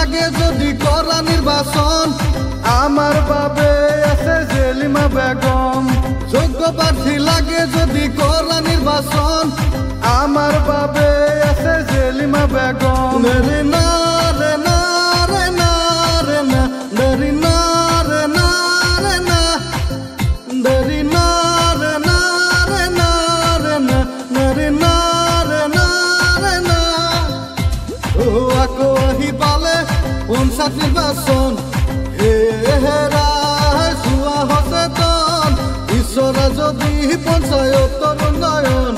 লাগে যদি করা নির্বাচন আমার বাবে আছে জেলিমা বেগম। যোগ্য প্রার্থী লাগে যদি করা নির্বাচন আমার বাবে আছে জেলিমা বেগম। রে না রে না রে না রে না রে না রে না রে না রে না রে না রে না রে না রে না রে না রে না ও আকো হি পালে পঞ্চায়েত নির্বাচন হেরা সুয়া সচেতন ঈশ্বরা যদি পঞ্চায়তৰ উন্নয়ন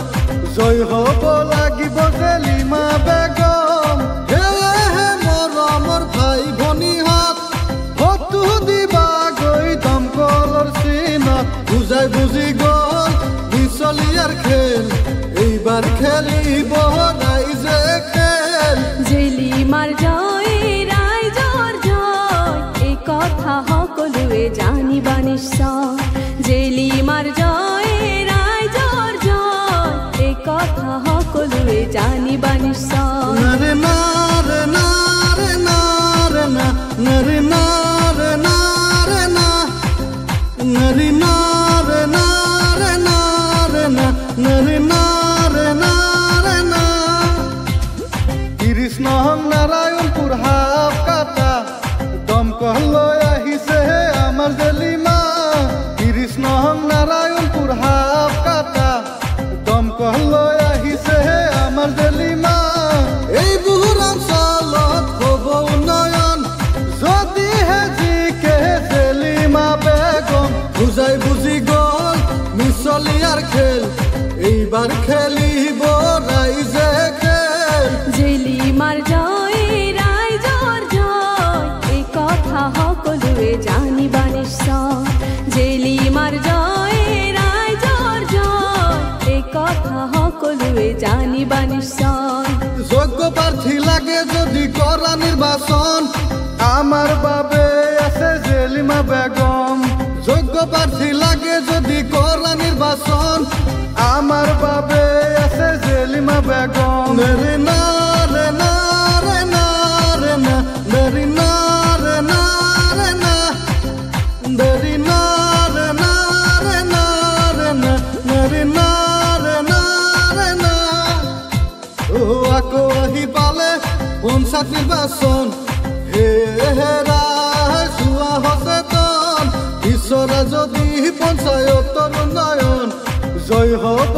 জয় হব লাগিব জেলিমা বেগম। হে মৰমৰ ভাই ভনীহঁত ভোটটো দিবা গৈ দমকলৰ চিনত বুজাই বুজি গ'ল মিছলীয়াৰ খেল এইবাৰ খেলিব ৰাইজে খেল। জেলিমাৰ জয় ৰাইজৰ জয় এই কথা সকলোৱে জানিবা নিশ্চয়। জেলিমাৰ জয় ৰাইজৰ জয় এই কথা সকলোৱে জানিবা নিশ্চয়। রে না রে না রে না রে না রে না রে না রে না রে না রে না রে না রে না রে না রে না রে না ৩০ নং নাৰায়ণপুৰ হাফ কাটা দমকল লৈ আহিছে আমাৰ জেলিমা। ৩০ নং নাৰায়ণপুৰ হাফ কাটা দমকল লৈ আহিছে আমাৰ জেলিমা। এই বুহুৰ অঞ্চলত হ'ব উন্নয়ন যদিহে জিকে জেলিমা বেগম। বুজাই বুজি গ'ল মিছলীয়াৰ খেল এইবাৰ খেলিব ৰাইজে খেল। জেলিমাৰ জয় ৰাইজৰ জয় এই কথা সকলোৱে জানিবা নিশ্চয়। জেলিমাৰ জয় ৰাইজৰ জয় এই কথা সকলোৱে জানিবা নিশ্চয়। যোগ্য প্রার্থী লাগে যদি করা নির্বাচন আমার বাবে আছে জেলিমা বেগম। যোগ্য প্রার্থী লাগে যদি করা নির্বাচন আমার বাবে আছে জেলিমা বেগম। রে না রে না রে না রে না রে না রে না রে না রে না রে না রে না রে না রে না রে না রে না ও আকো আহি পালে পঞ্চায়েত নির্বাচন হেরা সুয়া সচেতন ঈশ্বরা যদি পঞ্চায়তৰ উন্নয়ন জয় হব